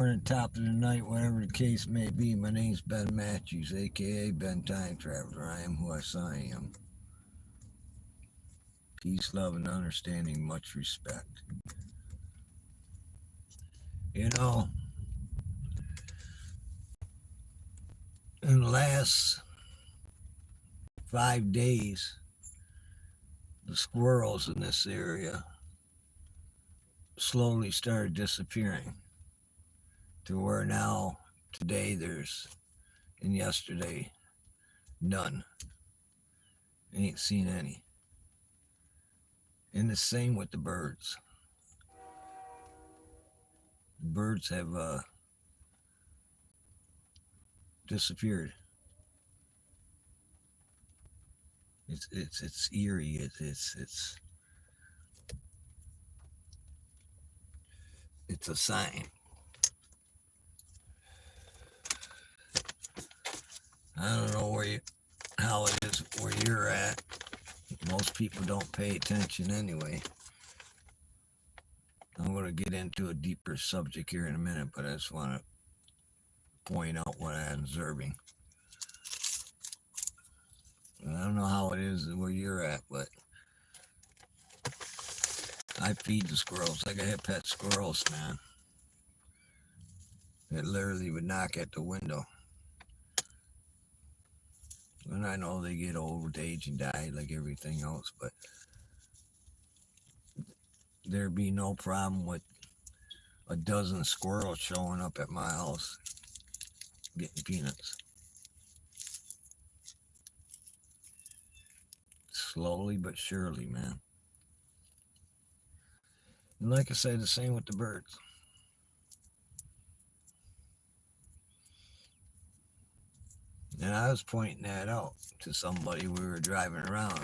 morning, top of the night, whatever the case may be. My name's Ben Matthews, aka Ben Time Traveler. I am who I say I am. Peace, love, and understanding, much respect. You know, in the last 5 days, the squirrels in this area slowly started disappearing to where now, today, and yesterday, none. Ain't seen any. And the same with the birds. The birds have disappeared. It's eerie. It's a sign. I don't know how it is where you're at. Most people don't pay attention anyway. I'm going to get into a deeper subject here in a minute, but I just want to point out what I'm observing. And I don't know how it is where you're at, but I feed the squirrels. Like I have pet squirrels, man. That literally would knock at the window. And I know they get old age and die like everything else, but there'd be no problem with a dozen squirrels showing up at my house getting peanuts. Slowly but surely, man. And like I said, the same with the birds. And I was pointing that out to somebody we were driving around.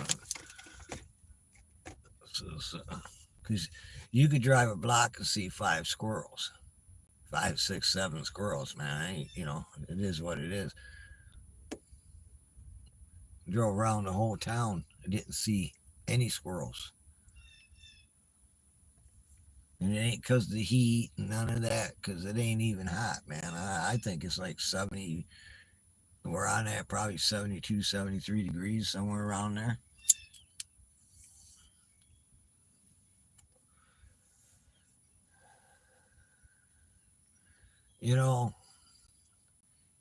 Because you could drive a block and see 5 squirrels. 5, 6, 7 squirrels, man. It is what it is. Drove around the whole town. I didn't see any squirrels. And it ain't because of the heat, none of that, because it ain't even hot, man. I think it's like 70, we're on at probably 72, 73 degrees, somewhere around there. You know,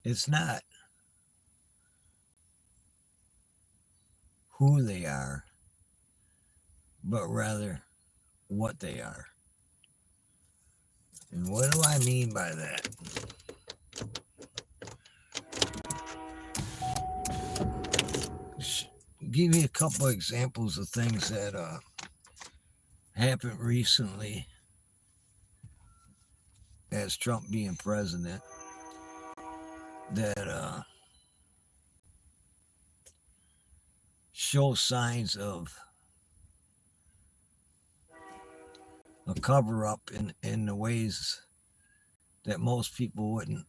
it's not who they are, but rather what they are. And what do I mean by that? Give you a couple of examples of things that happened recently as Trump being president that show signs of a cover up in the ways that most people wouldn't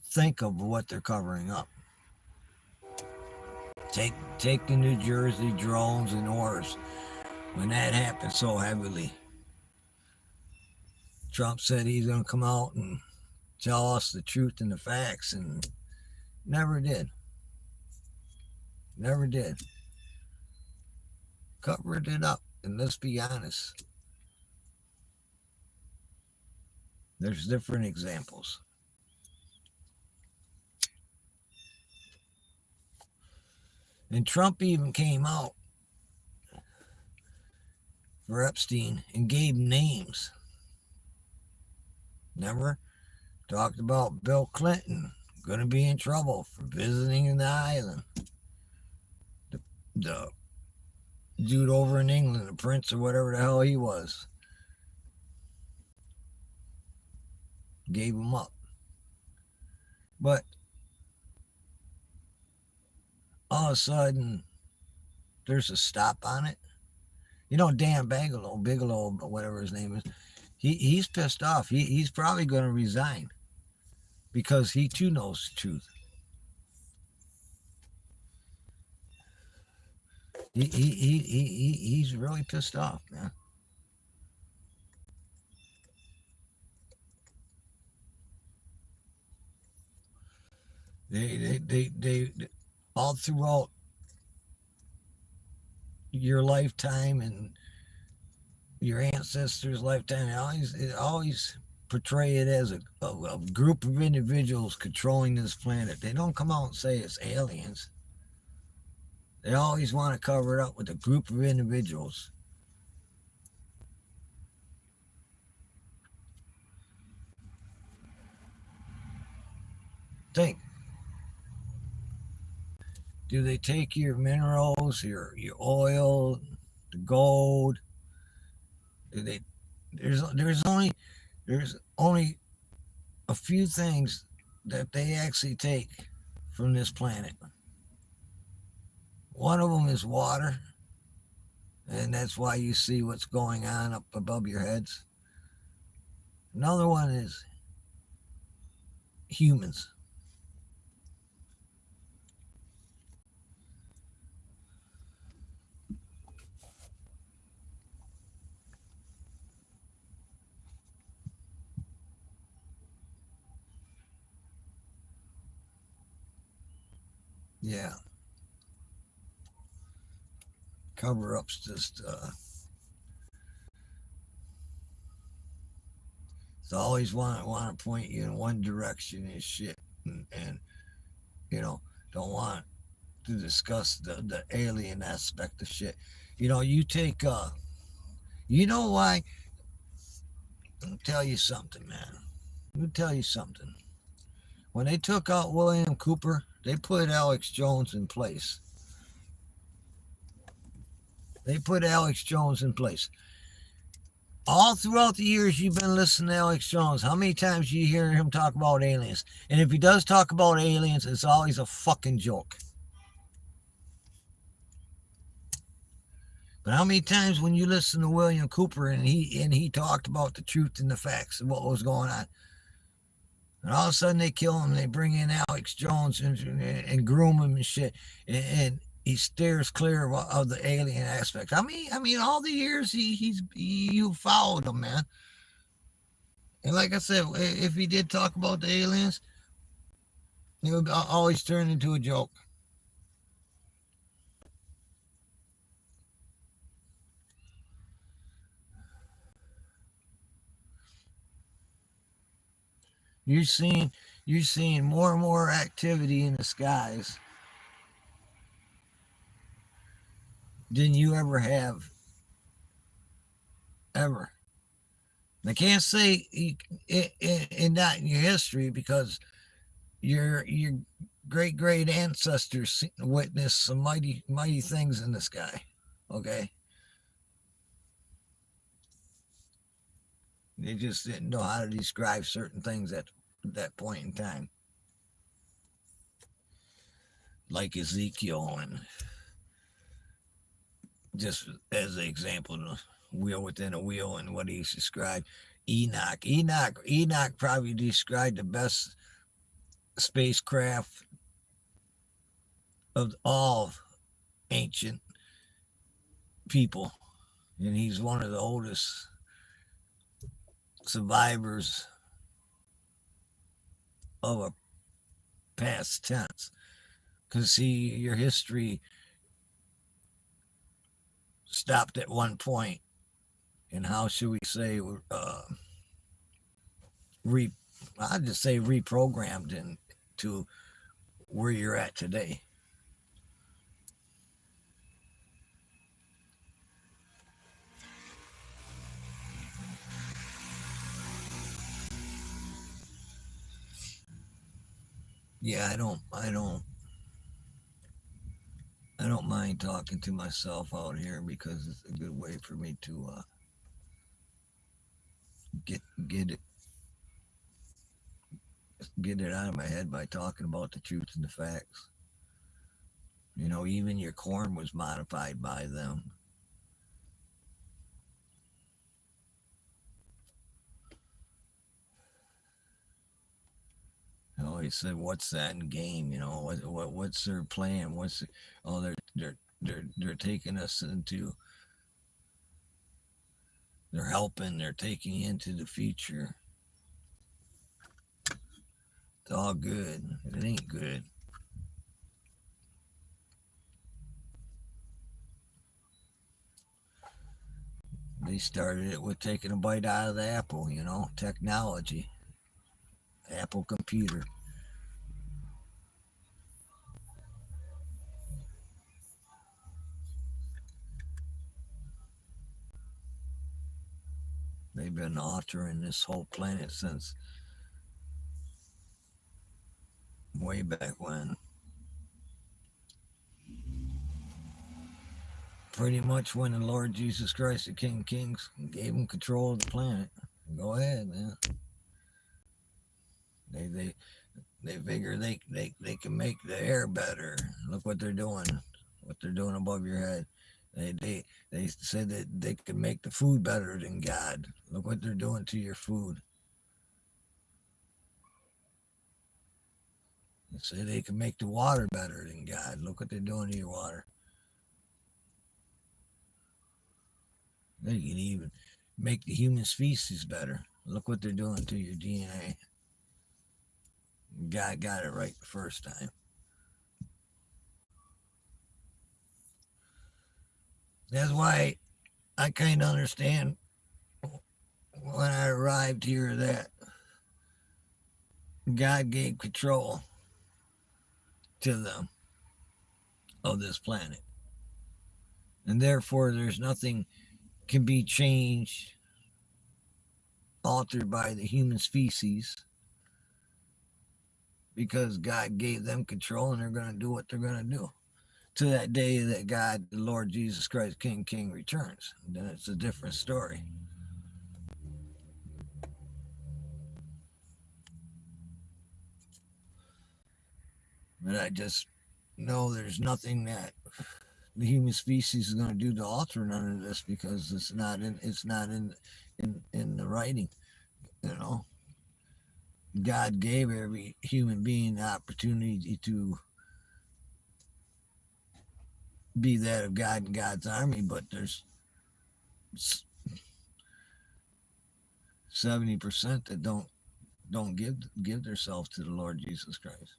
think of what they're covering up. Take the New Jersey drones and wars. When that happened so heavily, Trump said he's going to come out and tell us the truth and the facts, and never did. Never did. Covered it up. And let's be honest, there's different examples. And Trump even came out for Epstein and gave names. Remember? Talked about Bill Clinton going to be in trouble for visiting the island. The dude over in England, the prince or whatever the hell he was, gave him up. But all of a sudden, there's a stop on it. You know, Dan Bigelow, whatever his name is, he's pissed off. He's probably going to resign because he too knows the truth. He's really pissed off, man. They all throughout your lifetime and your ancestors' lifetime, it always portray it as a group of individuals controlling this planet. They don't come out and say it's aliens. They always want to cover it up with a group of individuals. Think, do they take your minerals, your oil, the gold? Do they? There's only a few things that they actually take from this planet. One of them is water, and that's why you see what's going on up above your heads. Another one is humans. Yeah, cover ups just it's always want to point you in one direction and shit, and you know don't want to discuss the alien aspect of shit. You take you know why? I'll tell you something, man. Let me tell you something. When they took out William Cooper, they put Alex Jones in place. They put Alex Jones in place. All throughout the years you've been listening to Alex Jones, how many times do you hear him talk about aliens? And if he does talk about aliens, it's always a fucking joke. But how many times when you listen to William Cooper and he talked about the truth and the facts of what was going on, and all of a sudden they kill him, and they bring in Alex Jones and groom him and shit, and he steers clear of the alien aspect. I mean, all the years you followed him, man. And like I said, if he did talk about the aliens, it would always turn into a joke. You're seeing you're seeing more and more activity in the skies than you ever have ever. I can't say in that in your history because your great ancestors witnessed some mighty things in the sky. Okay, they just didn't know how to describe certain things at that point in time, like Ezekiel, and just as an example, the wheel within a wheel and what he's described. Enoch probably described the best spacecraft of all ancient people, and he's one of the oldest survivors of a past tense. Because see, your history stopped at one point, and how should we say, re, I'd just say reprogrammed into where you're at today. Yeah, I don't mind talking to myself out here because it's a good way for me to get get it get it out of my head by talking about the truth and the facts. Even your corn was modified by them. I always said, "What's that in game?" What's their plan? Oh, they're taking us into. They're helping. They're taking you into the future. It's all good. It ain't good. They started it with taking a bite out of the apple, technology, Apple computer. They've been altering this whole planet since way back when. Pretty much when the Lord Jesus Christ, the King of Kings, gave him control of the planet. Go ahead, man. They figure they can make the air better. Look what they're doing. What they're doing above your head. They said that they can make the food better than God. Look what they're doing to your food. They say they can make the water better than God. Look what they're doing to your water. They can even make the human species better. Look what they're doing to your DNA. God got it right the first time. That's why I kind of understand when I arrived here that God gave control to them of this planet. And therefore, there's nothing can be changed, altered by the human species because God gave them control and they're going to do what they're going to do to that day that God, the Lord Jesus Christ, King, returns. And then it's a different story. But I just know there's nothing that the human species is going to do to alter none of this because it's not in the writing, God gave every human being the opportunity to be that of God and God's army, but there's 70% that don't give themselves to the Lord Jesus Christ.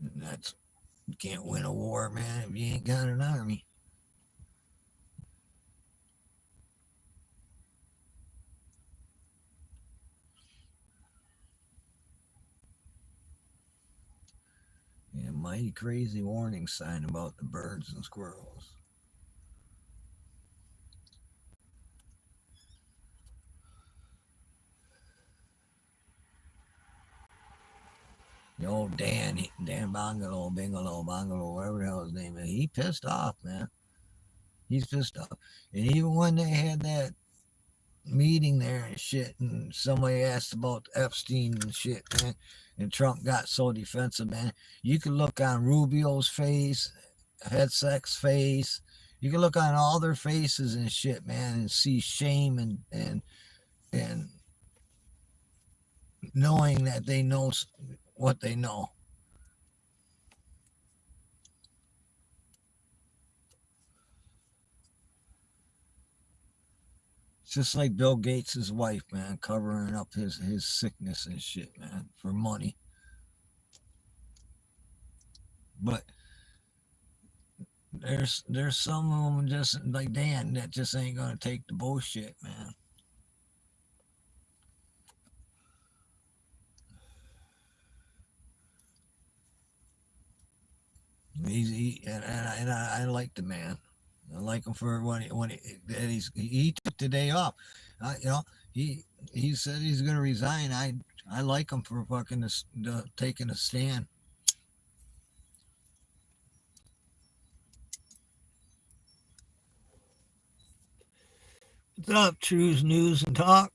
And that's you can't win a war, man, if you ain't got an army. Yeah, mighty crazy warning sign about the birds and squirrels. The old Dan Bungalow, whatever the hell his name is, he pissed off, man. He's pissed off. And even when they had that meeting there and shit, and somebody asked about Epstein and shit, man, and Trump got so defensive, man. You can look on Rubio's face, Hetzek's face. You can look on all their faces and shit, man, and see shame and knowing that they know what they know. It's just like Bill Gates' wife, man, covering up his sickness and shit, man, for money. But there's some of them just like Dan that just ain't gonna take the bullshit, man. And I like the man. I like him for he took the day off. He said he's gonna resign. I like him for fucking taking a stand. What's up, Trues News and Talk?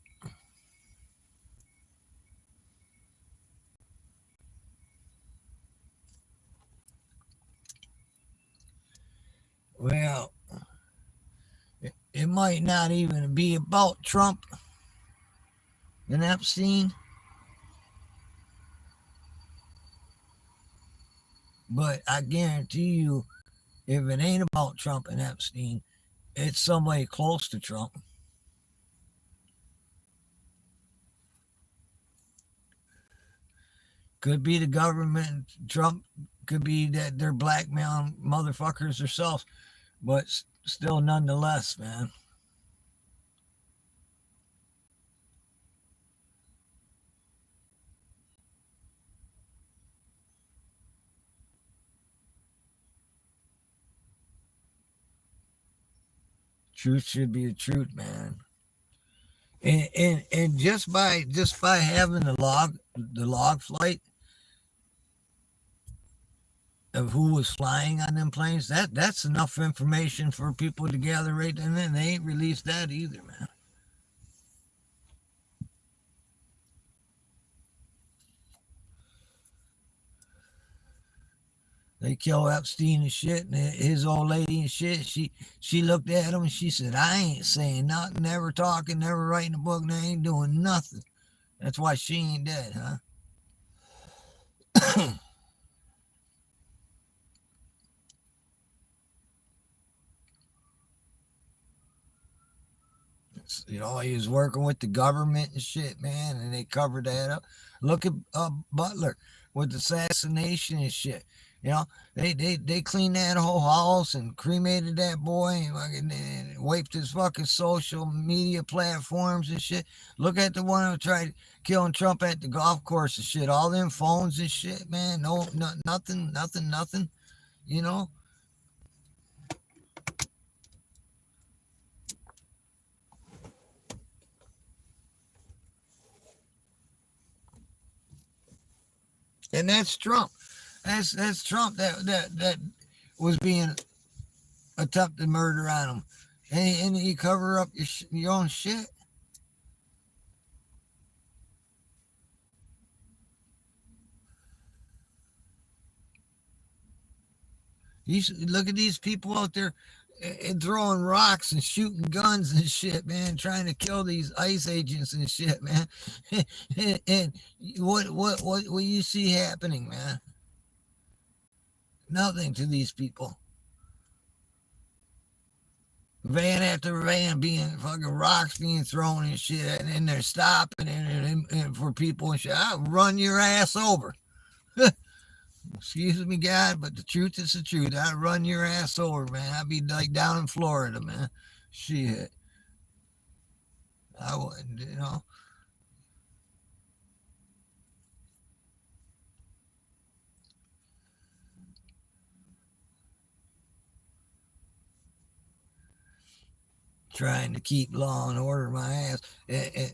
Well, it might not even be about Trump and Epstein, but I guarantee you, if it ain't about Trump and Epstein, it's somebody close to Trump. Could be the government. Trump could be that they're blackmailing motherfuckers themselves, but still, nonetheless, man. Truth should be the truth, man. And just by having the log flight of who was flying on them planes, that's enough information for people to gather right, and then they ain't released that either, man. They kill Epstein and shit, and his old lady and shit. She looked at him and she said, "I ain't saying nothing, never talking, never writing a book, and I ain't doing nothing." That's why she ain't dead, huh? He was working with the government and shit, man, and they covered that up. Look at Butler with assassination and shit. You know, they cleaned that whole house and cremated that boy and wiped his fucking social media platforms and shit. Look at the one who tried killing Trump at the golf course and shit. All them phones and shit, man. No, nothing. You know, and that's Trump. That's Trump that was being attempted murder on him, and you cover up your own shit. You look at these people out there and throwing rocks and shooting guns and shit, man, trying to kill these ICE agents and shit, man. And what you see happening, man? Nothing to these people. Van after van being fucking rocks being thrown and shit, and they're stopping and for people and shit. I'll run your ass over. Excuse me, God, but the truth is the truth. I'd run your ass over, man. I'd be like down in Florida, man. Shit. I wouldn't. Trying to keep law and order my ass.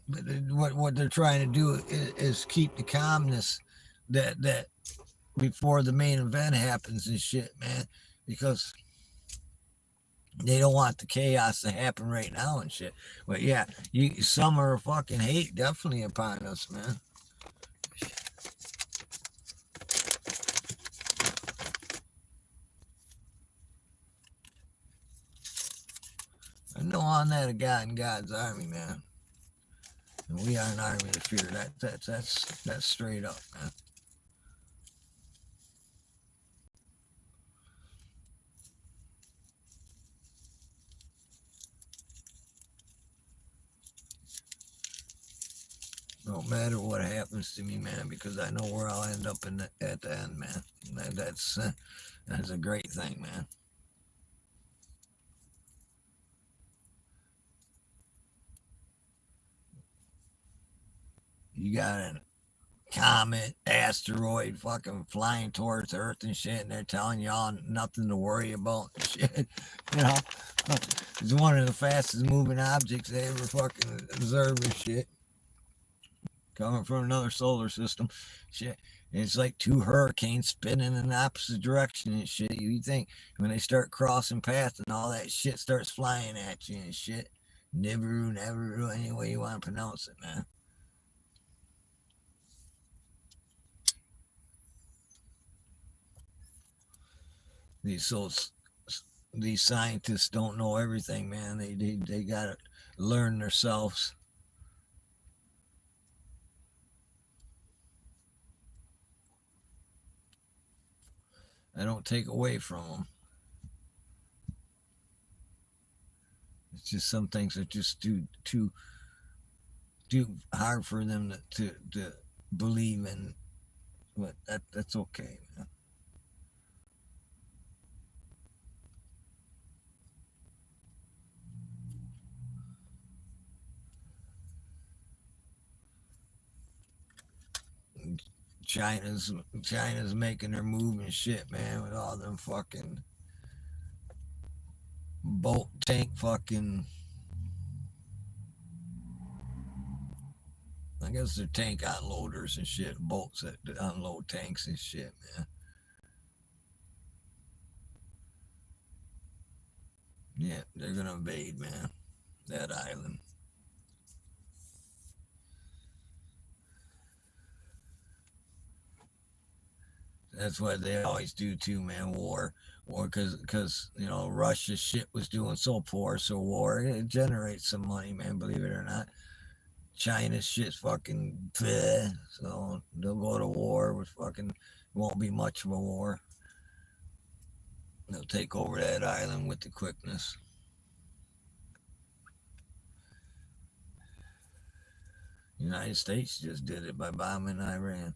But what they're trying to do is keep the calmness that before the main event happens and shit, man, because they don't want the chaos to happen right now and shit. But yeah, summer of fucking hate definitely upon us, man. I know I'm not a God in God's army, man. And we are an army to fear. That's straight up, man. No matter what happens to me, man, because I know where I'll end up at the end, man. That's a great thing, man. You got a comet, asteroid, fucking flying towards Earth and shit, and they're telling y'all nothing to worry about and shit. You know, it's one of the fastest moving objects they ever fucking observed and shit. Coming from another solar system, shit. It's like two hurricanes spinning in the opposite direction and shit. You think when they start crossing paths and all that shit starts flying at you and shit. Nibiru, any way you want to pronounce it, man. These so these scientists don't know everything, man. They gotta learn themselves. I don't take away from them. It's just some things are just too hard for them to believe in but that's okay, man. China's China's making their move and shit, man, with all them fucking boat tank fucking. I guess they're tank unloaders and shit, boats that unload tanks and shit, man. Yeah, they're gonna invade, man, that island. That's what they always do too, man. War, because Russia's shit was doing so poor, so war it generates some money, man. Believe it or not, China's shit's fucking bleh, so they'll go to war with fucking. Won't be much of a war. They'll take over that island with the quickness. The United States just did it by bombing Iran.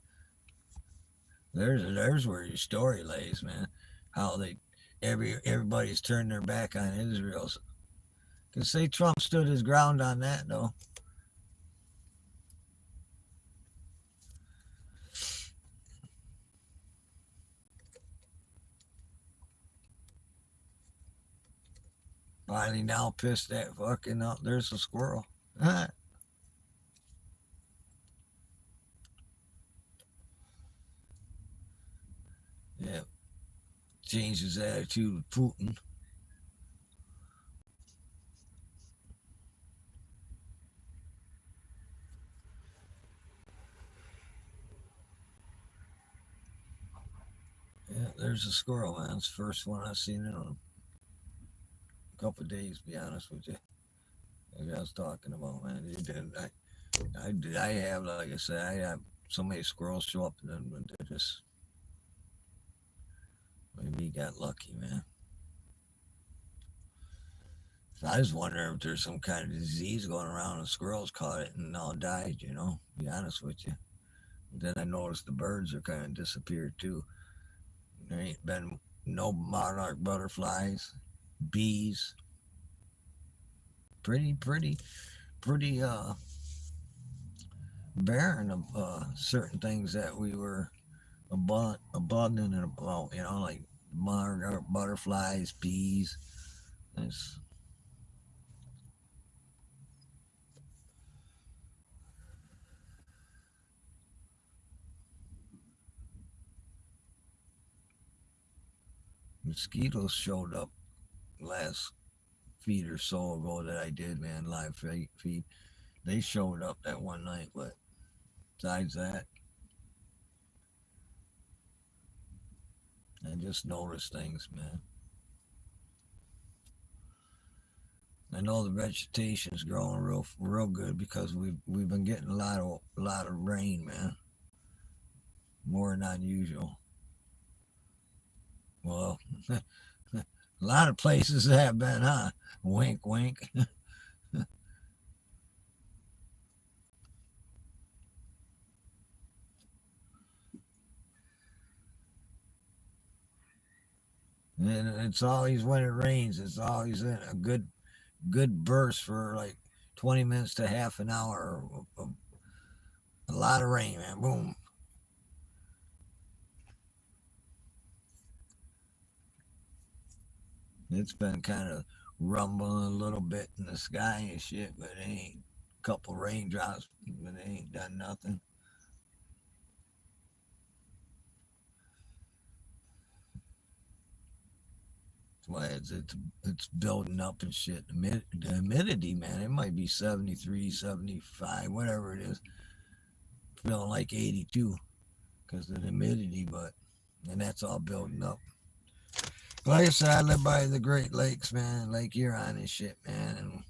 There's where your story lays, man. How they everybody's turned their back on Israel. Can say Trump stood his ground on that though. Finally now pissed that fucking up. There's a squirrel. Yeah, changed his attitude with Putin. Yeah, there's a squirrel, man. It's the first one I've seen in a couple of days, to be honest with you. Like I was talking about, man. I have, like I said, I have so many squirrels show up and then they just, maybe he got lucky, man. So I was wondering if there's some kind of disease going around and squirrels caught it and all died, to be honest with you. Then I noticed the birds are kind of disappeared too. There ain't been no monarch butterflies, bees. Pretty barren of certain things that we were abundant about, like monarch butterflies, bees. It's, mosquitoes showed up last feed or so ago that I did, man, live feed. They showed up that one night, but besides that, I just noticed things, man. I know the vegetation's growing real good because we've been getting a lot of rain, man, more than usual. Well, a lot of places have been, huh? Wink, wink. And it's always when it rains. It's always in a good burst for like 20 minutes to half an hour. A lot of rain, man. Boom. It's been kind of rumbling a little bit in the sky and shit, but it ain't a couple raindrops, but it ain't done nothing. That's why it's building up and shit. The humidity, man, it might be 73, 75, whatever it is. Feeling like 82 because of the humidity, but and that's all building up. Like I said, I live by the Great Lakes, man, Lake Huron and shit, man, and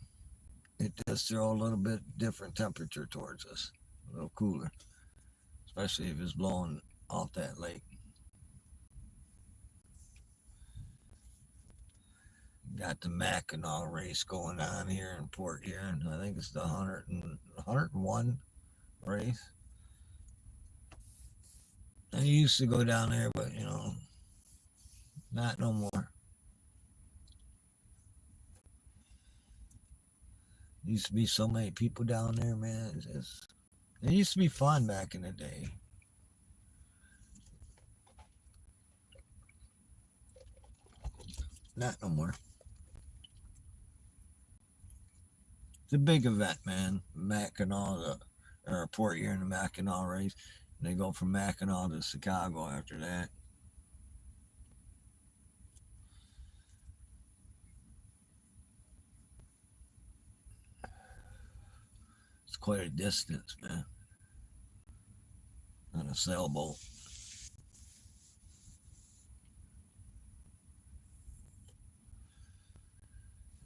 it does throw a little bit different temperature towards us, a little cooler, especially if it's blowing off that lake. Got the Mackinac race going on here in Port Huron. I think it's the 101 race. I used to go down there, but you know, not no more. Used to be so many people down there, man. It used to be fun back in the day. Not no more. It's a big event, man. Mackinac, the airport here in the Mackinac race. And they go from Mackinac to Chicago after that. It's quite a distance, man, on a sailboat.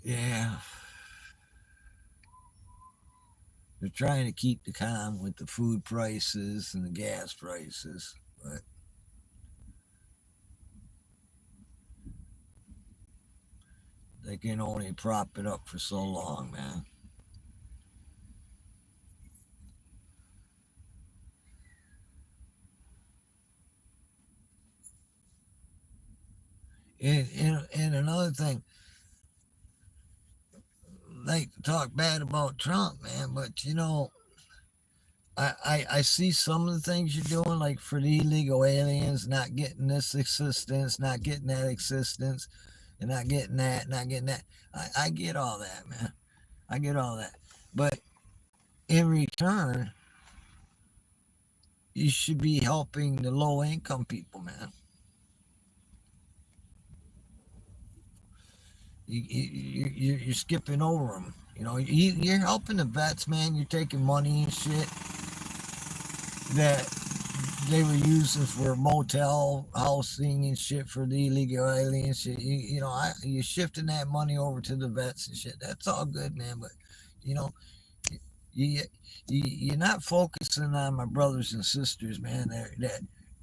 Yeah, they're trying to keep the calm with the food prices and the gas prices, but they can only prop it up for so long, man. And another thing, like to talk bad about Trump, man, but you know, I see some of the things you're doing, like for the illegal aliens, not getting this assistance, not getting that assistance, and not getting that, not getting that. I get all that, man. I get all that. But in return, you should be helping the low income people, man. You're skipping over them. You know, you're helping the vets, man. You're taking money and shit that they were using for motel housing and shit for the illegal alien shit. You know, you're shifting that money over to the vets and shit. That's all good, man. But you know, you, you're not focusing on my brothers and sisters, man. That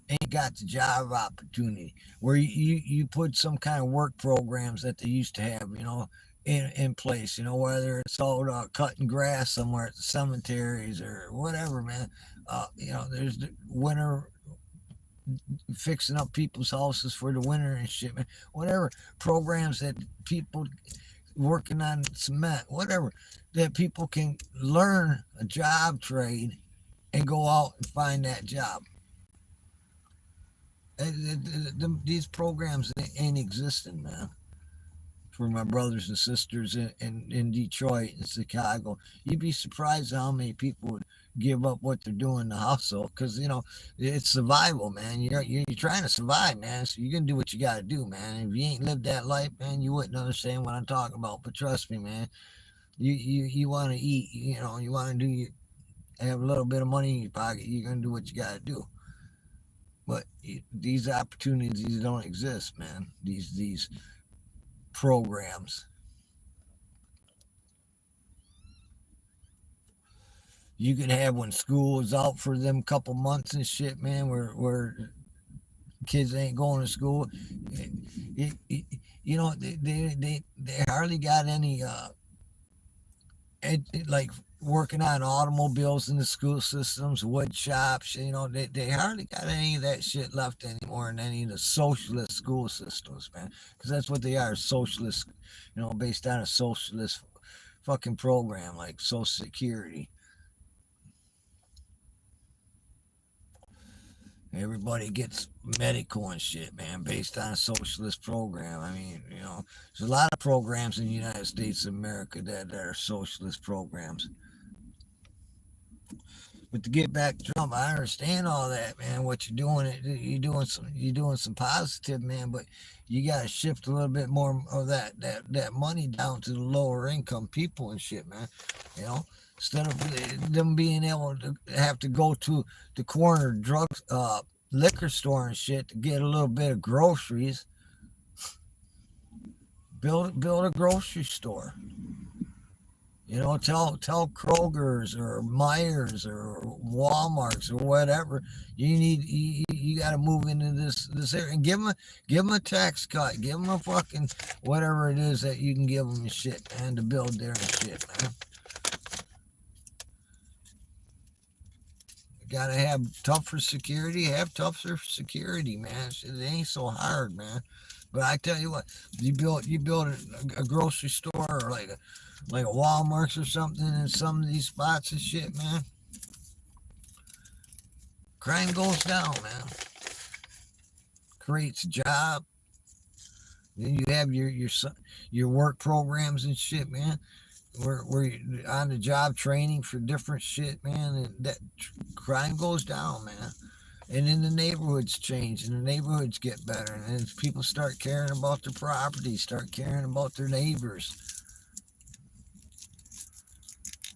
ain't got the job opportunity where you put some kind of work programs that they used to have, you know, in place, you know, whether it's all cutting grass somewhere at the cemeteries or whatever, man. You know, there's the winter fixing up people's houses for the winter and shit, man. Whatever programs that people working on cement, whatever, that people can learn a job trade and go out and find that job. These programs ain't existing, man. For my brothers and sisters in Detroit and Chicago, you'd be surprised how many people would give up what they're doing to hustle because you know it's survival, man. You're trying to survive, man. So you're gonna do what you gotta do, man. If you ain't lived that life, man, you wouldn't understand what I'm talking about. But trust me, man, you want to eat, you know, you want to do you have a little bit of money in your pocket, you're gonna do what you gotta do. But these opportunities don't exist, man. These programs. You could have when school is out for them couple months and shit, man, where kids ain't going to school. You know, they hardly got any like working on automobiles in the school systems, wood shops. You know, they hardly got any of that shit left anymore in any of the socialist school systems, man. Because that's what they are, socialist. You know, based on a socialist fucking program like Social Security. Everybody gets medical and shit, man, based on a socialist program. I mean, you know, there's a lot of programs in the United States of America that are socialist programs. But to get back to Trump, I understand all that, man. What you're doing, you're doing some positive, man. But you got to shift a little bit more of that money down to the lower income people and shit, man. You know, instead of them being able to have to go to the corner drug liquor store and shit to get a little bit of groceries, build a grocery store. You know, tell Kroger's or Myers or Walmart's or whatever you got to move into this area and give them a tax cut, give them a fucking whatever it is that you can give them and shit, man, to build their shit, man. gotta have tougher security. Have tougher security, man. Shit, it ain't so hard, man. But I tell you what, you build a grocery store or like a Walmart's or something in some of these spots and shit, man. Crime goes down, man. Creates a job. Then you have your work programs and shit, man. We're on the job training for different shit, man. And that crime goes down, man. And then the neighborhoods change and the neighborhoods get better. And as people start caring about their property, start caring about their neighbors,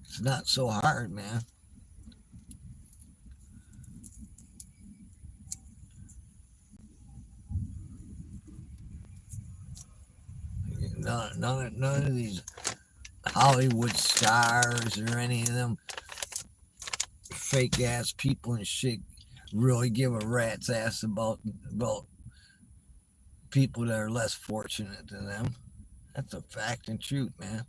it's not so hard, man. None of these Hollywood stars or any of them fake ass people and shit really give a rat's ass about people that are less fortunate than them. That's a fact and truth, man.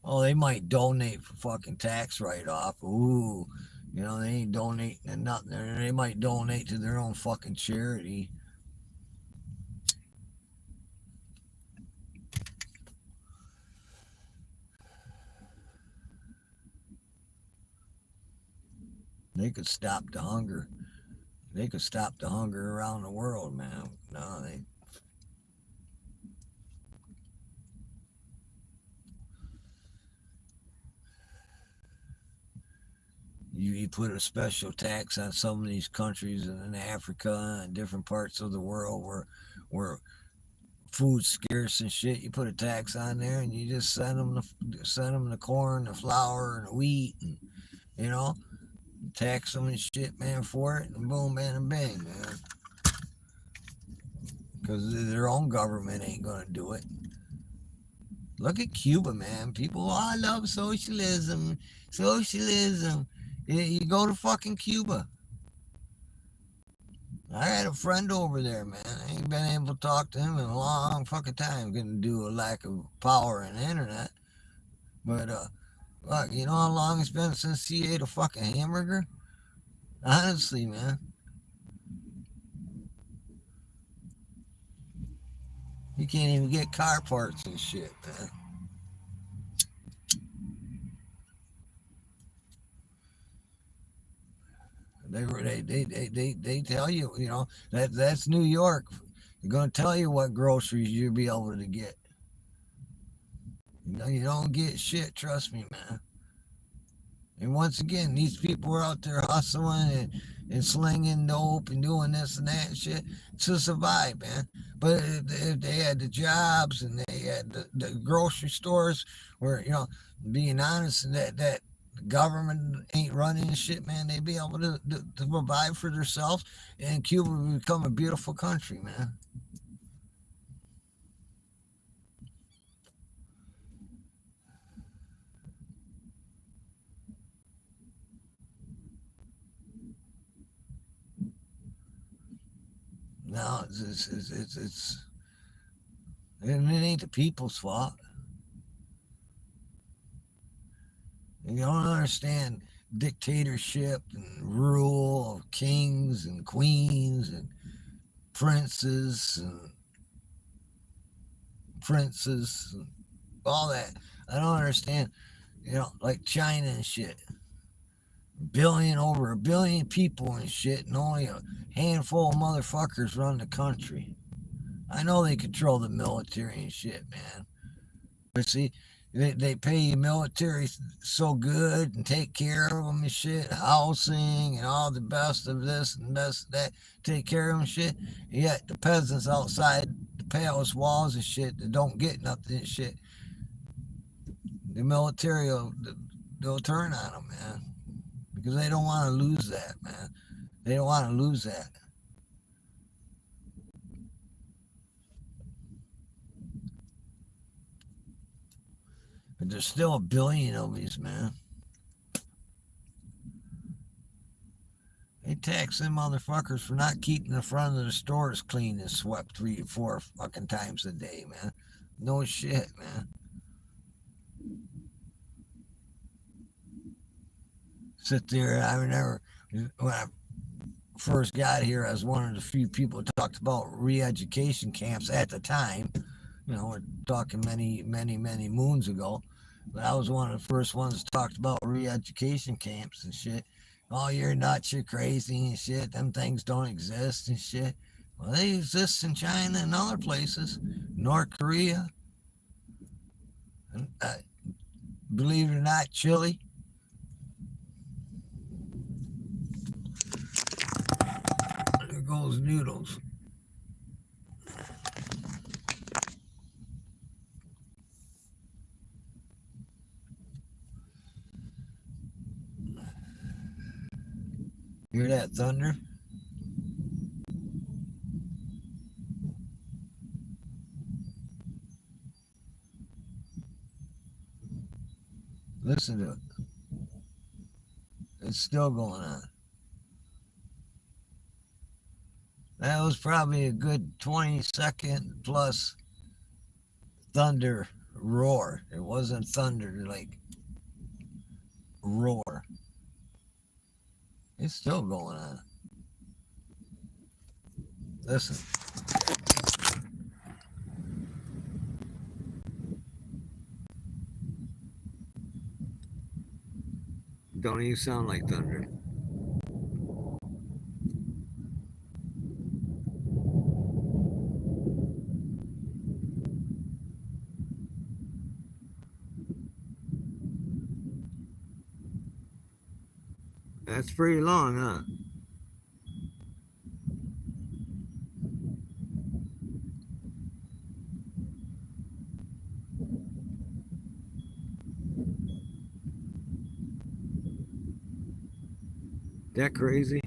Oh, they might donate for fucking tax write off. Ooh, they ain't donating to nothing. They might donate to their own fucking charity. They could stop the hunger. They could stop the hunger around the world, man. No, you put a special tax on some of these countries in Africa and different parts of the world where food's scarce and shit. You put a tax on there and you just send them the corn, the flour, and the wheat, and you know tax them and shit, man, for it, and boom, bam, and bang, man. Because their own government ain't gonna do it. Look at Cuba, man. People, oh, I love socialism. Socialism. You go to fucking Cuba. I had a friend over there, man. I ain't been able to talk to him in a long fucking time. Getting due to a lack of power and internet. But fuck, you know how long it's been since he ate a fucking hamburger? Honestly, man. You can't even get car parts and shit, man. They tell you, that's New York. They're gonna tell you what groceries you'll be able to get. You don't get shit, trust me, man. And once again, these people are out there hustling and slinging dope and doing this and that and shit to survive, man. But if they had the jobs and they had the grocery stores where, being honest, that the government ain't running shit, man, they'd be able to provide for themselves, and Cuba would become a beautiful country, man. No, and it ain't the people's fault. And you don't understand dictatorship and rule of kings and queens and princes and all that. I don't understand, like China and shit. Over a billion people and shit, and only a handful of motherfuckers run the country. I know they control the military and shit, man. But see, they pay you military so good and take care of them and shit, housing and all the best of this and best of that, take care of them and shit. Yet the peasants outside the palace walls and shit that don't get nothing and shit, the military they'll turn on them, man, because they don't want to lose that, man. They don't want to lose that. But there's still a billion of these, man. They tax them motherfuckers for not keeping the front of the stores clean and swept 3 to 4 fucking times a day, man. No shit, man. sit there. I remember when I first got here, I was one of the few people who talked about re-education camps at the time. We're talking many moons ago. But I was one of the first ones that talked about re-education camps and shit. Oh, you're nuts, you're crazy and shit. Them things don't exist and shit. Well, they exist in China and other places, North Korea, and, believe it or not, Chile. There goes Noodles. Hear that thunder? Listen to it. It's still going on. That was probably a good 20-second plus thunder roar. It wasn't thunder like roar. It's still going on. Listen. Don't even sound like thunder. That's pretty long, huh? That crazy?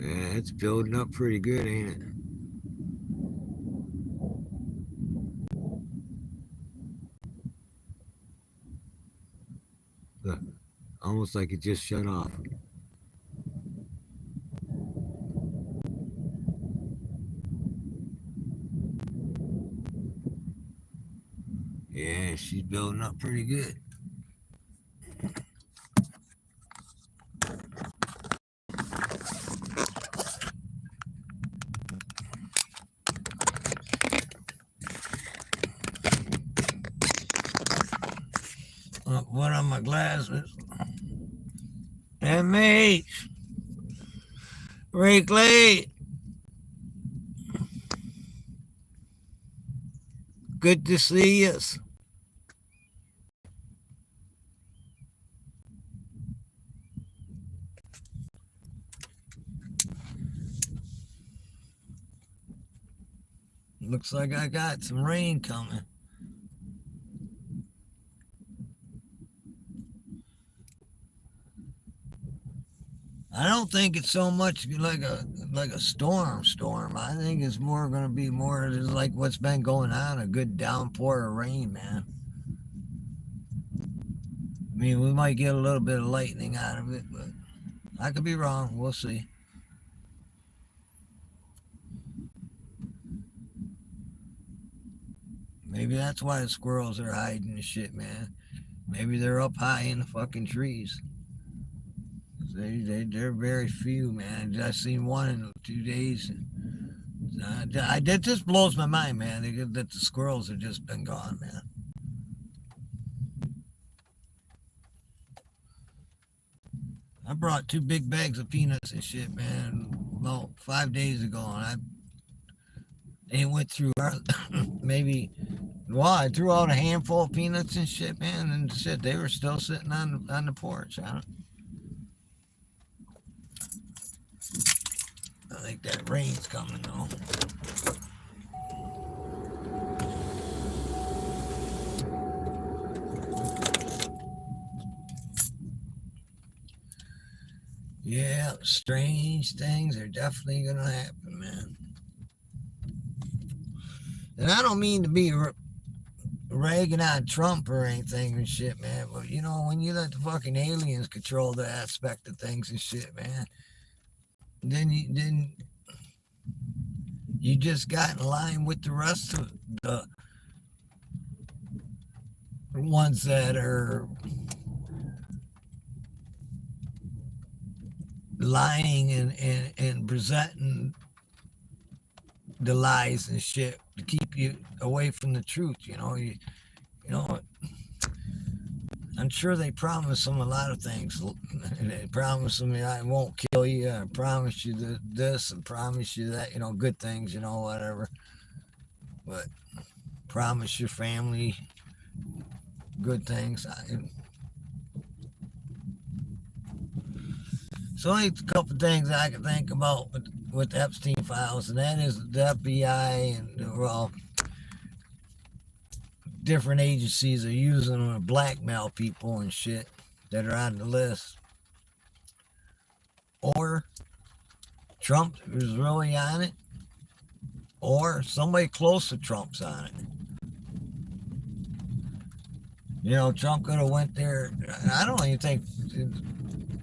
Yeah, it's building up pretty good, ain't it? Look, almost like it just shut off. Yeah, she's building up pretty good. What on my glasses? MH. Rick Lee. Good to see us. Looks like I got some rain coming. I don't think it's so much like a storm. I think it's more going to be more just like what's been going on, a good downpour of rain, man. I mean, we might get a little bit of lightning out of it, but I could be wrong. We'll see. Maybe that's why the squirrels are hiding and shit, man. Maybe they're up high in the fucking trees. They're very few, man. I seen one in 2 days. That just blows my mind, man. That the squirrels have just been gone, man. I brought 2 big bags of peanuts and shit, man, about 5 days ago, and they went through maybe. Well, I threw out a handful of peanuts and shit, man, and shit, they were still sitting on the porch. I think that rain's coming though. Yeah, strange things are definitely gonna happen, man. And I don't mean to be ragging on Trump or anything and shit, man. But you know, when you let the fucking aliens control the aspect of things and shit, man, then you just got in line with the rest of the ones that are lying and presenting the lies and shit to keep you away from the truth. You know, I'm sure they promise them a lot of things. They promise them, I won't kill you. I promise you this and promise you that. You know, good things. You know, whatever. But promise your family good things. So only a couple of things I can think about with the Epstein files, and that is the FBI and, well, different agencies are using them to blackmail people and shit that are on the list. Or Trump is really on it, or somebody close to Trump's on it. You know, Trump could have went there. I don't even think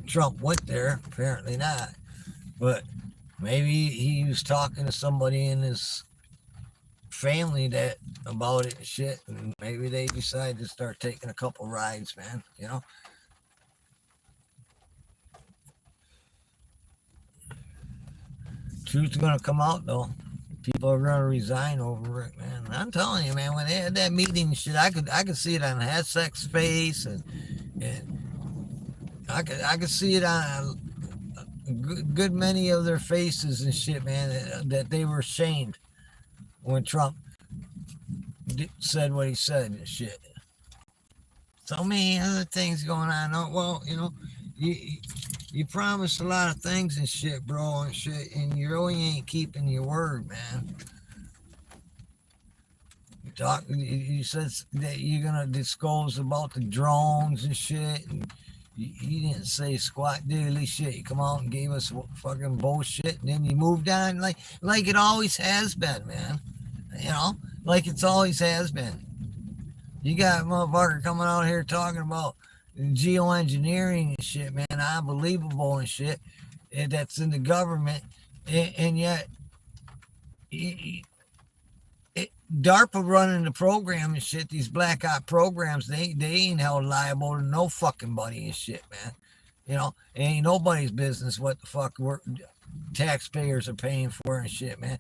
Trump went there. Apparently not. But maybe he was talking to somebody in his family that about it and shit, and maybe they decided to start taking a couple rides, man. You know. Truth's gonna come out though. People are gonna resign over it, man. I'm telling you, man. When they had that meeting and shit, I could see it on Hasek's face, and I could see it on a good many of their faces and shit, man. That they were ashamed when Trump said what he said and shit. So many other things going on. Oh, well, you know, you promised a lot of things and shit, bro, and shit, and you really ain't keeping your word, man. You said that you're gonna disclose about the drones and shit, and you didn't say squat diddly shit. You come out and gave us fucking bullshit, and then you moved on like it always has been, man. You know, like it's always has been. You got a motherfucker coming out here talking about geoengineering and shit, man, unbelievable and shit, and that's in the government, and yet DARPA running the program and shit. These black op programs, they ain't held liable to no fucking buddy and shit, man. You know, it ain't nobody's business what the fuck taxpayers are paying for and shit, man.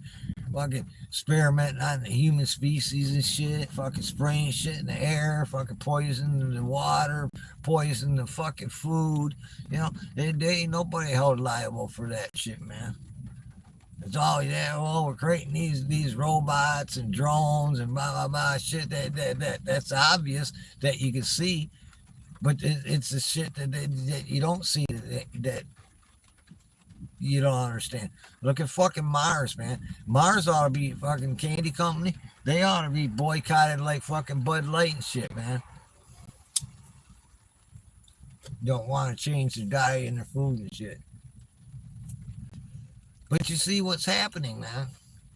Fucking experimenting on the human species and shit, fucking spraying shit in the air, fucking poisoning the water, poisoning the fucking food. You know, they ain't nobody held liable for that shit, man. It's always that, well, we're creating these robots and drones and blah blah blah shit that's obvious that you can see, but it's the shit that you don't see that you don't understand. Look at fucking Mars, man. Mars ought to be fucking candy company. They ought to be boycotted like fucking Bud Light and shit, man. Don't want to change the diet and their food and shit. But you see what's happening, man.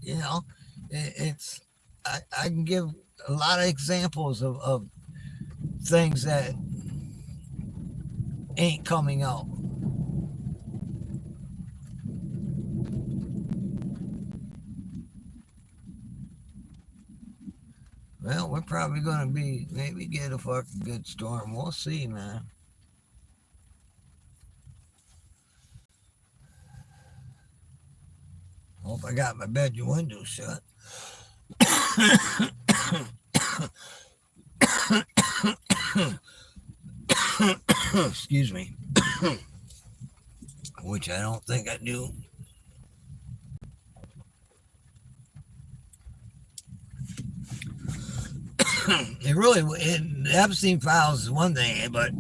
You know, it's I can give a lot of examples of things that ain't coming out. Well, we're probably going to maybe get a fucking good storm. We'll see, man. Hope I got my bedroom window shut. Excuse me. Which I don't think I do. The Epstein files is one thing, but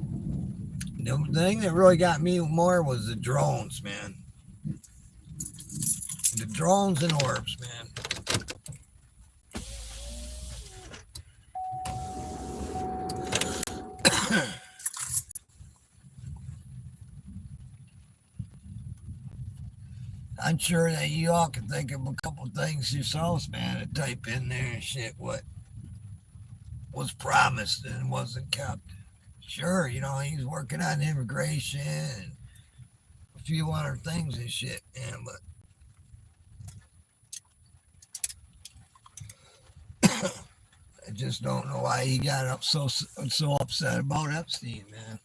the thing that really got me more was the drones, man. The drones and orbs, man. I'm sure that you all can think of a couple things yourselves, man, to type in there and shit. What was promised and wasn't kept. Sure, he's working on immigration and a few other things and shit, man, but I just don't know why he got up so upset about Epstein, man.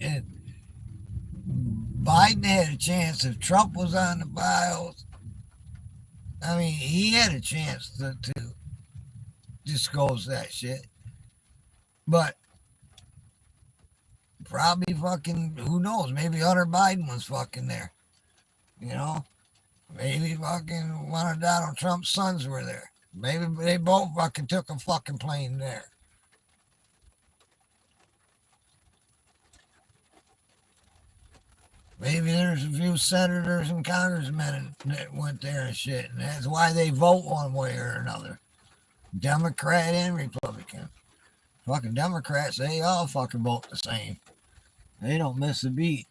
And Biden had a chance if Trump was on the files. I mean, he had a chance to disclose that shit, but probably fucking who knows? Maybe Hunter Biden was fucking there. You know, maybe fucking one of Donald Trump's sons were there. Maybe they both fucking took a fucking plane there. Maybe there's a few senators and congressmen that went there and shit, and that's why they vote one way or another. Democrat and Republican. Fucking Democrats, they all fucking vote the same. They don't miss a beat.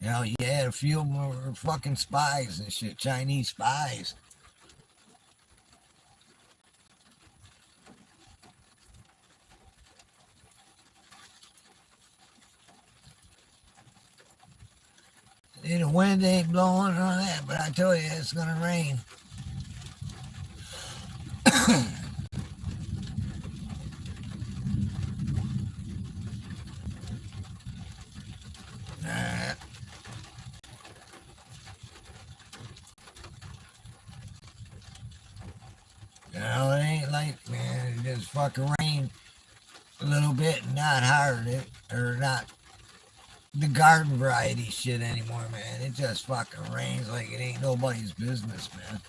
You had a few more fucking spies and shit, Chinese spies. The wind ain't blowing on that, but I tell you, it's gonna rain. It ain't like, man, it just fucking rain a little bit and not hard, or not the garden variety shit anymore, man. It just fucking rains like it ain't nobody's business, man.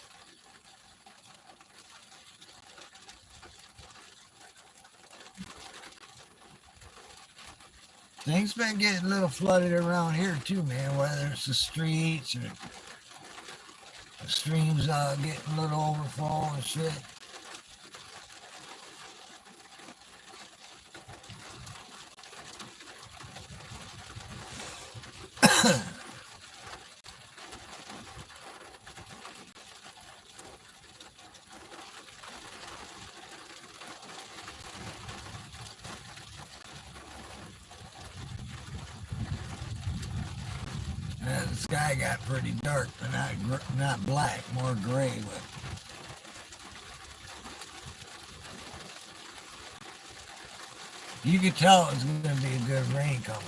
Things been getting a little flooded around here too, man. Whether it's the streets or the streams getting a little overflow and shit. The sky got pretty dark, but not black, more gray. But you could tell it was going to be a good rain coming.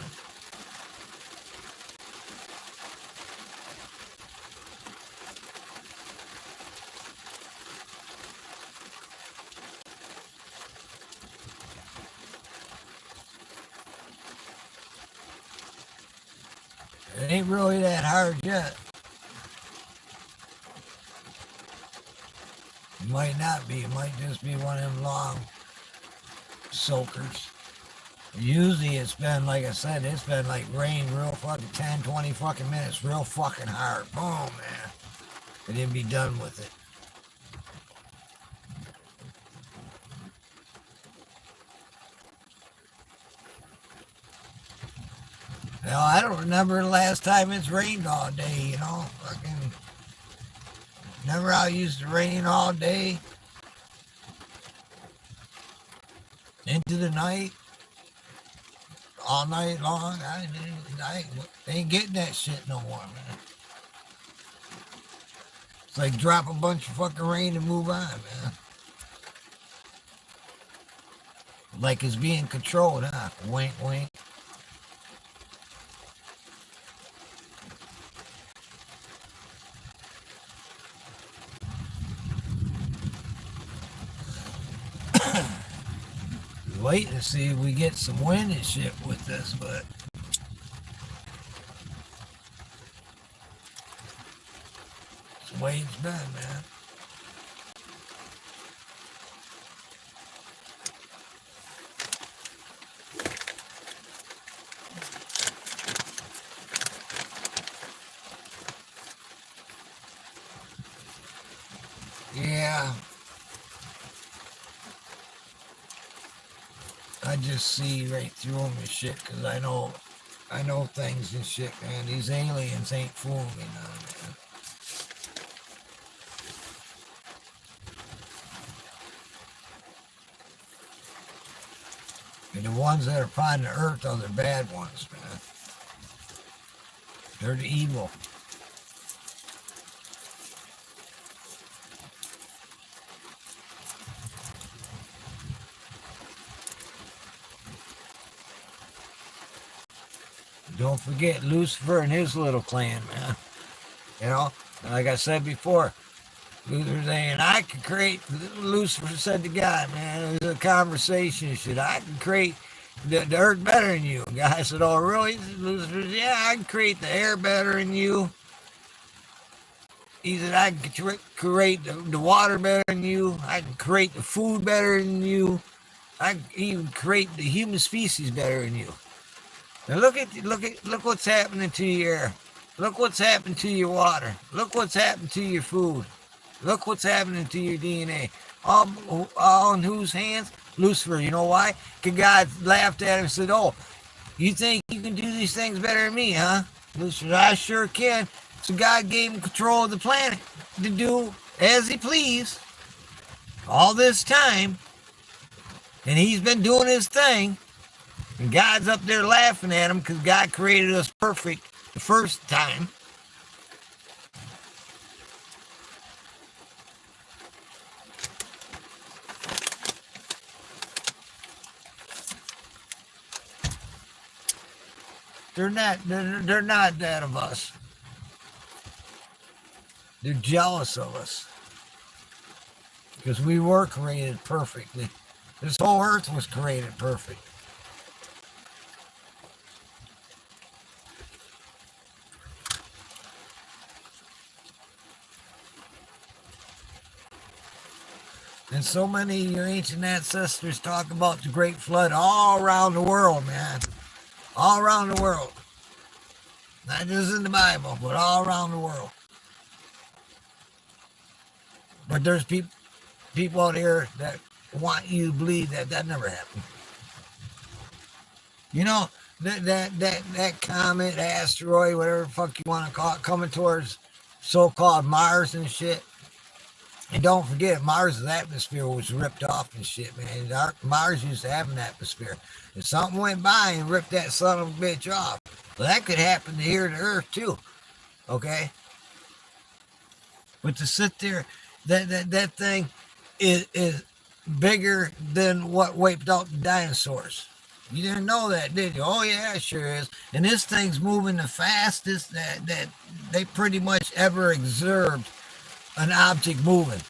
It ain't really that hard yet. It might not be. It might just be one of them long soakers. Usually it's been, like I said, it's been like rain real fucking 10, 20 fucking minutes, real fucking hard. Boom, man. And then be done with it. I don't remember the last time it's rained all day, Fucking remember how it used to rain all day? Into the night? All night long? I ain't getting that shit no more, man. It's like drop a bunch of fucking rain and move on, man. Like it's being controlled, huh? Wink, wink. Waiting to see if we get some wind and shit with this, but it's the way it's been, man. Yeah, I just see right through them and shit because I know things and shit, man. These aliens ain't fooling me now, man. And the ones that are upon the earth are the bad ones, man. They're the evil. Don't forget Lucifer and his little clan, man. You know, like I said before, Luther saying, I can create, Lucifer said to God, man, it was a conversation. Should I can create the earth better than you? The guy said, oh, really? Lucifer said, yeah, I can create the air better than you. He said, I can create the water better than you. I can create the food better than you. I can even create the human species better than you. Now look what's happening to your air. Look what's happened to your water. Look what's happened to your food. Look what's happening to your DNA. All in whose hands? Lucifer. You know why? Because God laughed at him and said, oh, you think you can do these things better than me, huh? Lucifer, I sure can. So God gave him control of the planet to do as he pleased all this time. And he's been doing his thing. And God's up there laughing at him because God created us perfect the first time. They're not that of us. They're jealous of us. Because we were created perfectly. This whole earth was created perfect. And so many of your ancient ancestors talk about the Great Flood all around the world, man. All around the world. Not just in the Bible, but all around the world. But there's people out here that want you to believe that that never happened. You know, that comet, asteroid, whatever the fuck you want to call it, coming towards so-called Mars and shit. And don't forget, Mars' atmosphere was ripped off and shit, man. Mars used to have an atmosphere. If something went by and ripped that son of a bitch off, well, that could happen to here to Earth too. Okay? But to sit there, that thing is bigger than what wiped out the dinosaurs. You didn't know that, did you? Oh yeah, it sure is. And this thing's moving the fastest that they pretty much ever observed an object moving.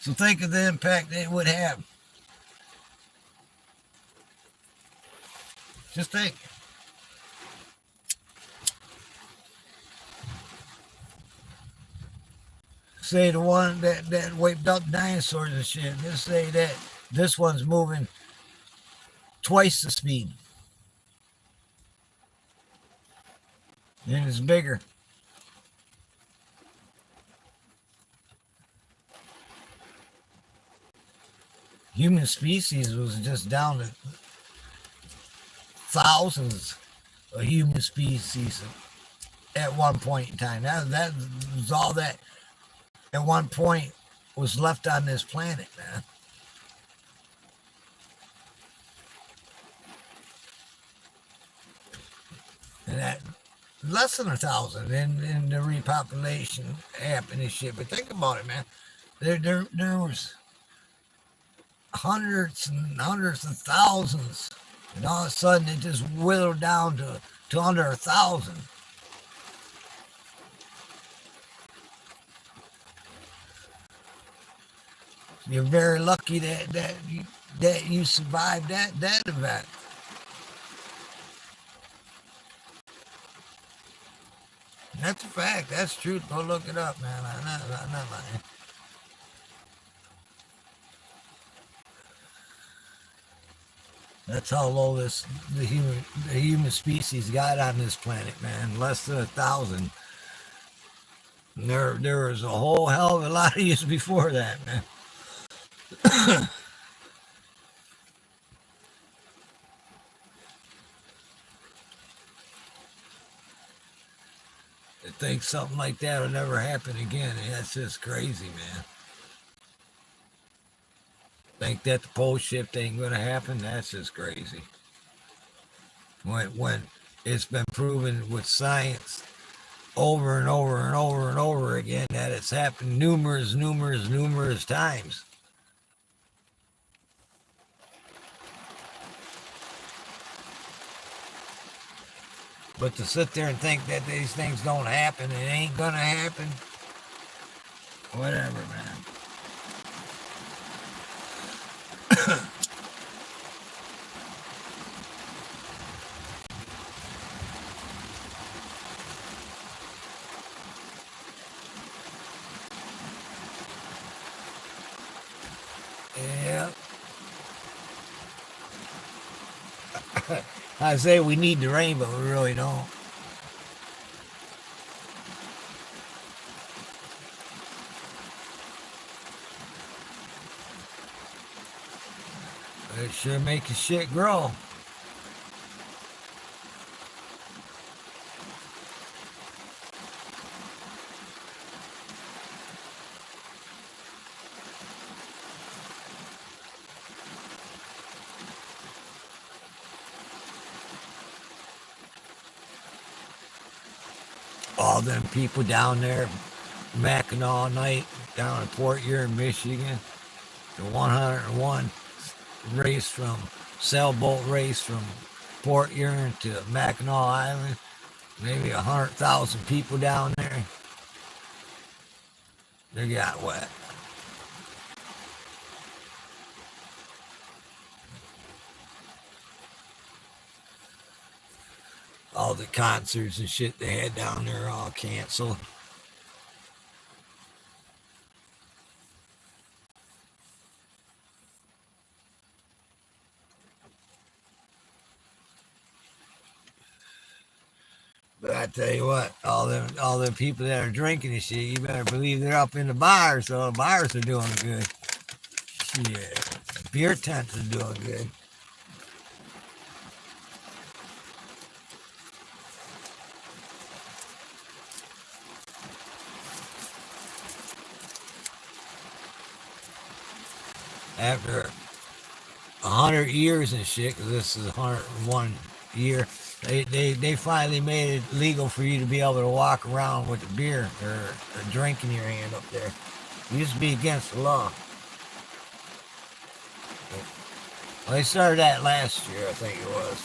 So think of the impact it would have. Just think. Say the one that wiped out dinosaurs and shit. Let's say that this one's moving twice the speed. And it's bigger. Human species was just down to thousands of human species at one point in time. That was all that at one point was left on this planet, man. And that less than 1,000 in the repopulation happened and shit. But think about it, man. There was hundreds and hundreds of thousands, and all of a sudden it just whittled down to under 1,000. You're very lucky that you survived that event. That's a fact. That's truth. Go look it up, man. I'm not lying. That's how low the human species got on this planet, man. Less than 1,000. There was a whole hell of a lot of years before that, man. To think something like that will never happen again. That's just crazy, man. Think that the pole shift ain't gonna happen? That's just crazy. When it's been proven with science over and over and over and over again that it's happened numerous times. But to sit there and think that these things don't happen, it ain't gonna happen. Whatever, man. Yeah. I say we need the rain, but we really don't. It sure makes your shit grow. All them people down there macking all night down in Port Huron, Michigan. The 101 race from sailboat race from Port Huron to Mackinac Island. Maybe 100,000 people down there. They got wet. All the concerts and shit they had down there are all canceled. But I tell you what, all them people that are drinking and shit, you better believe they're up in the bars, so the bars are doing good. Shit. Beer tents are doing good. After 100 years and shit, because this is 101 year, they finally made it legal for you to be able to walk around with a beer or a drink in your hand up there. It used to be against the law. Well, they started that last year, I think it was.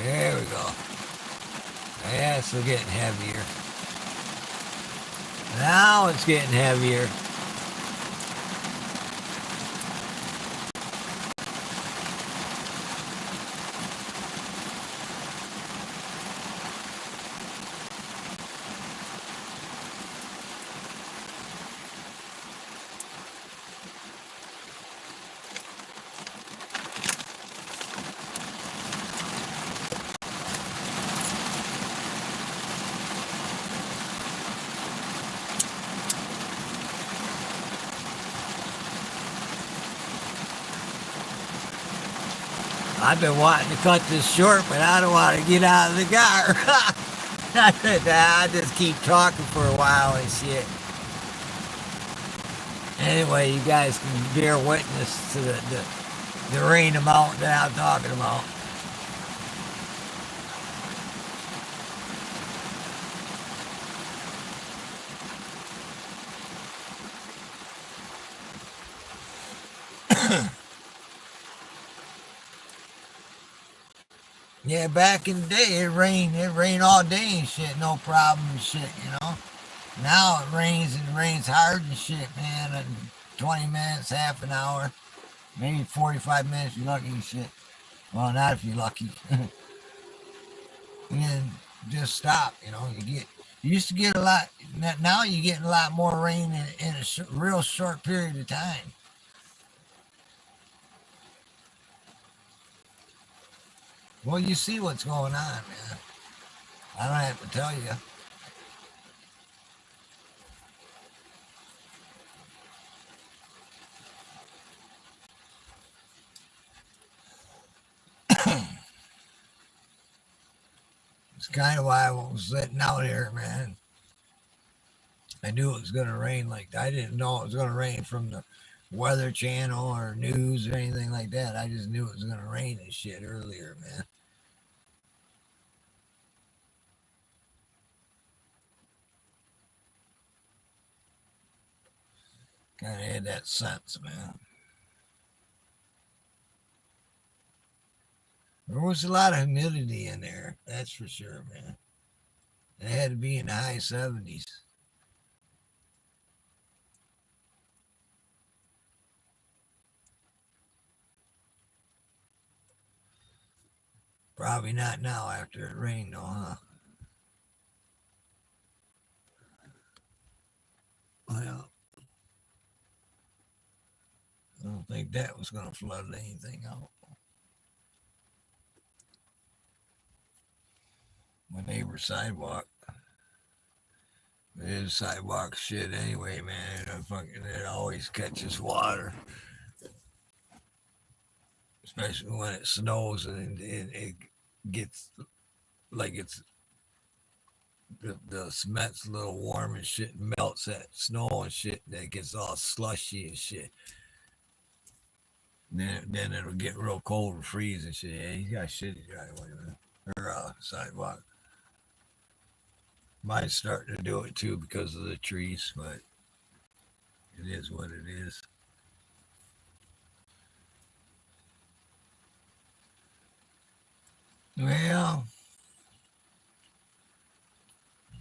There we go. Yeah, it's getting heavier. Now it's getting heavier. I've been wanting to cut this short, but I don't want to get out of the car. I just keep talking for a while and shit. Anyway, you guys can bear witness to the rain amount that I'm talking about. Yeah, back in the day, it rained all day and shit, no problem and shit, you know. Now it rains and rains hard and shit, man. And 20 minutes, half an hour, maybe 45 minutes if you're lucky and shit. Well, not if you're lucky. And then just stop, you know. You used to get a lot. Now you're getting a lot more rain in a real short period of time. Well, you see what's going on, man. I don't have to tell you. It's kind of why I was sitting out here, man. I knew it was going to rain. Like, I didn't know it was going to rain from the Weather Channel or news or anything like that. I just knew it was going to rain and shit earlier, man. Kind of had that sense, man. There was a lot of humidity in there, that's for sure, man. It had to be in the high 70s. Probably not now after it rained, though, huh? Well, I don't think that was going to flood anything out. My neighbor's sidewalk. His sidewalk shit anyway, man. It always catches water. Especially when it snows and it gets like it's the cement's a little warm and shit and melts that snow and shit that gets all slushy and shit. Then it'll get real cold and freeze and shit. Yeah, he's got a shitty driveway, man. Or sidewalk. Mine's starting to do it too because of the trees, but it is what it is. Well,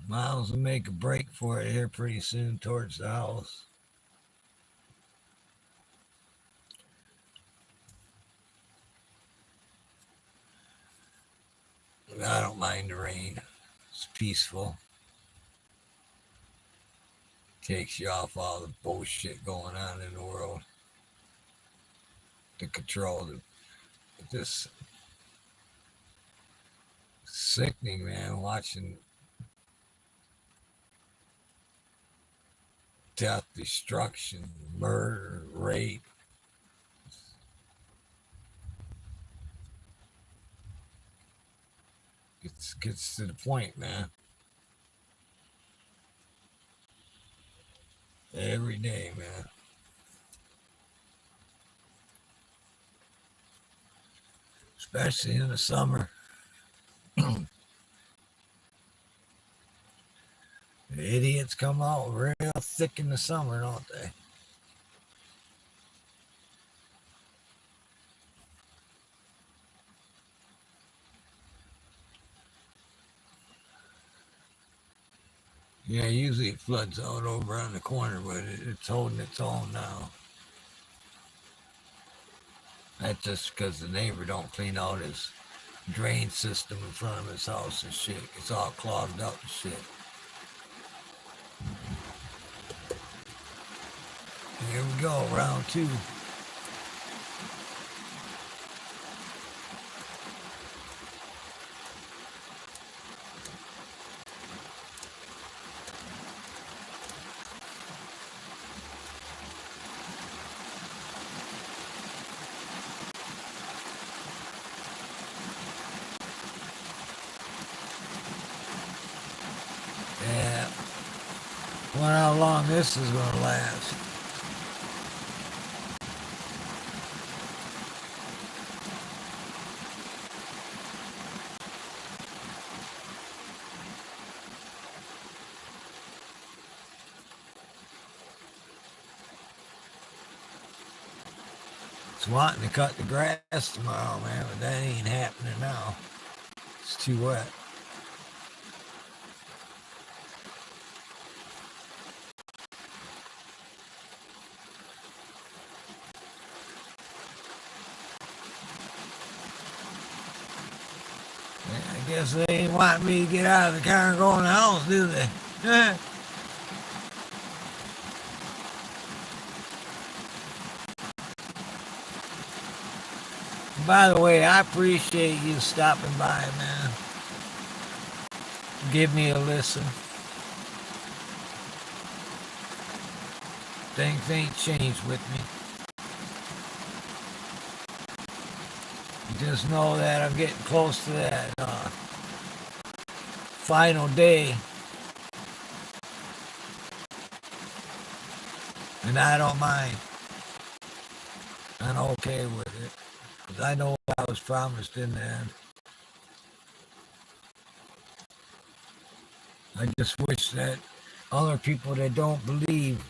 Miles will make a break for it here pretty soon towards the house. I don't mind the rain. It's peaceful. Takes you off all the bullshit going on in the world. The control, this sickening, man, watching death, destruction, murder, rape. It gets to the point, man. Every day, man. Especially in the summer. The idiots come out real thick in the summer, don't they? Yeah, usually it floods out over on the corner, but it's holding its own now. That's just because the neighbor don't clean out his drain system in front of his house and shit. It's all clogged up and shit. Here we go, round two. Yeah. Wonder how long this is going to last. It's wanting to cut the grass tomorrow, man, but that ain't happening now. It's too wet. I guess they ain't want me to get out of the car and go in the house, do they? By the way, I appreciate you stopping by, man. Give me a listen. Things ain't changed with me. Just know that I'm getting close to that final day, and I don't mind. I'm okay with it. 'Cause I know what I was promised in the end. I just wish that other people that don't believe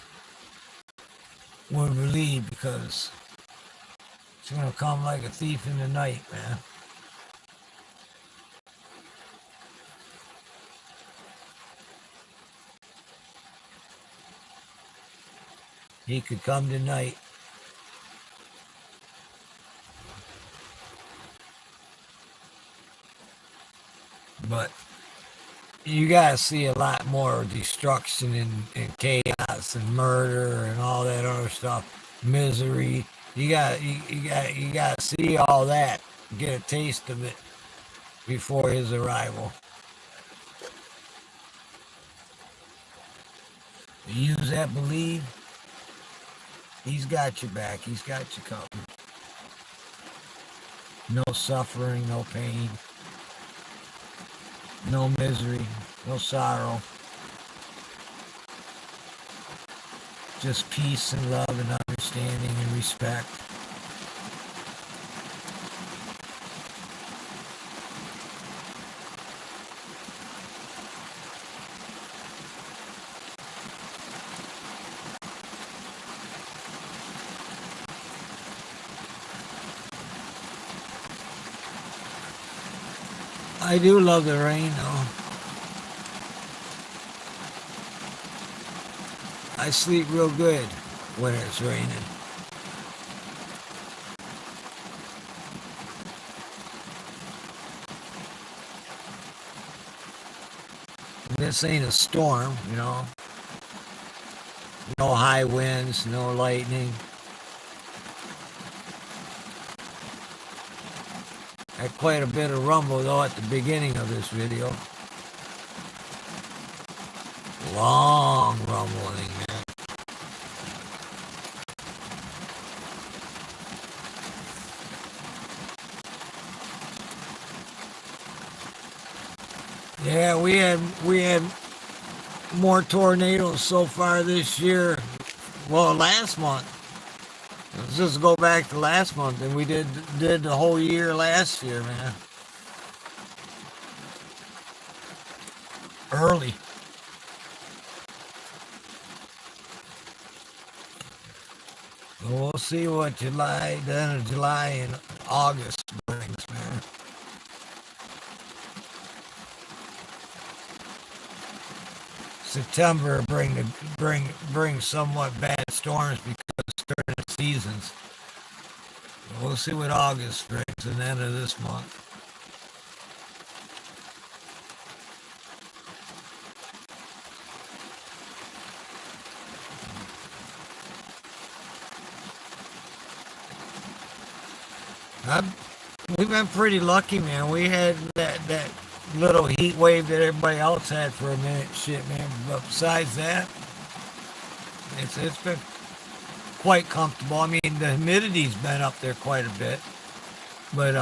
would believe, because it's going to come like a thief in the night, man. He could come tonight. But you gotta see a lot more destruction and chaos and murder and all that other stuff, misery. You gotta see all that, get a taste of it before his arrival. Use that believe. He's got your back. He's got you covered. No suffering, no pain, no misery, no sorrow. Just peace and love and understanding and respect. I do love the rain, though. I sleep real good when it's raining. This ain't a storm, you know. No high winds, no lightning. Had quite a bit of rumble, though, at the beginning of this video. Long rumbling, man. Yeah, we had more tornadoes so far this year. Well, last month. Let's just go back to last month, and we did the whole year last year, man. Early. We'll see what July, the end of July and August brings, man. September bring somewhat bad storms because it's during the seasons. We'll see what August brings at the end of this month. We've been pretty lucky, man. We had that little heat wave that everybody else had for a minute, shit, man. But besides that, it's been quite comfortable. I mean, the humidity's been up there quite a bit, but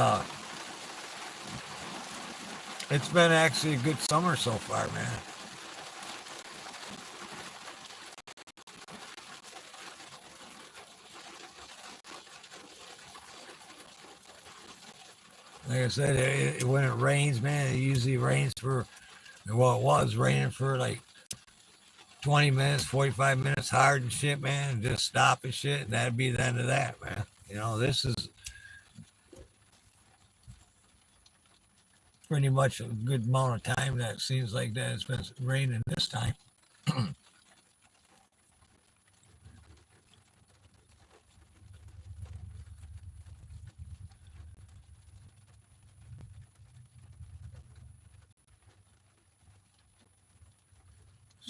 it's been actually a good summer so far, man. Like I said, when it rains, man, it usually rains for, well, it was raining for like 20 minutes, 45 minutes hard and shit, man, and just stop and shit, and that'd be the end of that, man. You know, this is pretty much a good amount of time that seems like that it's been raining this time.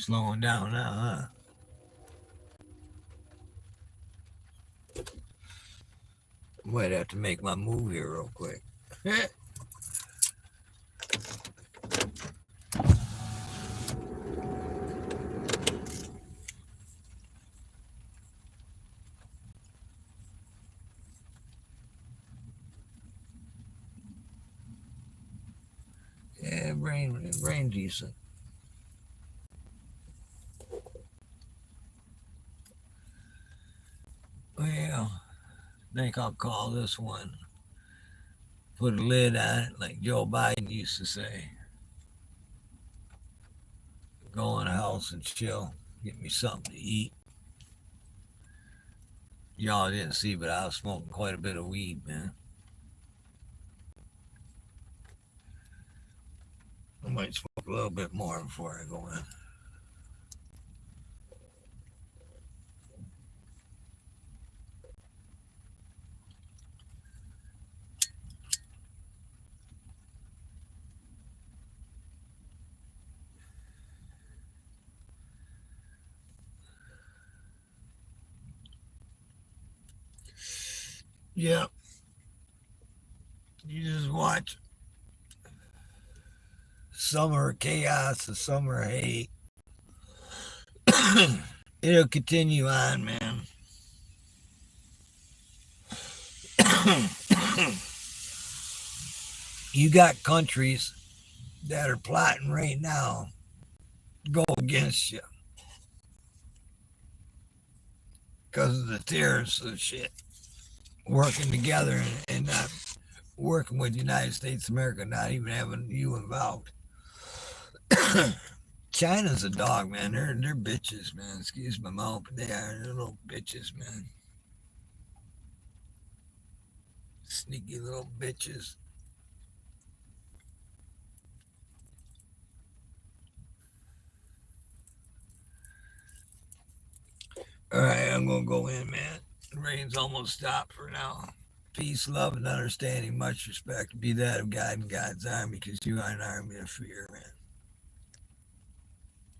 Slowing down now, huh? Might have to make my move here real quick. Yeah, brain decent. Well, I think I'll call this one. Put a lid on it, like Joe Biden used to say. Go in the house and chill. Get me something to eat. Y'all didn't see, but I was smoking quite a bit of weed, man. I might smoke a little bit more before I go in. Yeah, you just watch summer chaos, the summer hate. It'll continue on, man. You got countries that are plotting right now to go against you because of the terrorists and shit working together and not working with the United States of America, not even having you involved. China's a dog, man. They're bitches, man. Excuse my mouth, but they're little bitches, man. Sneaky little bitches. All right, I'm gonna go in, man. The rain's almost stopped for now. Peace, love, and understanding. Much respect. Be that of God and God's army, because you are an army of fear, man.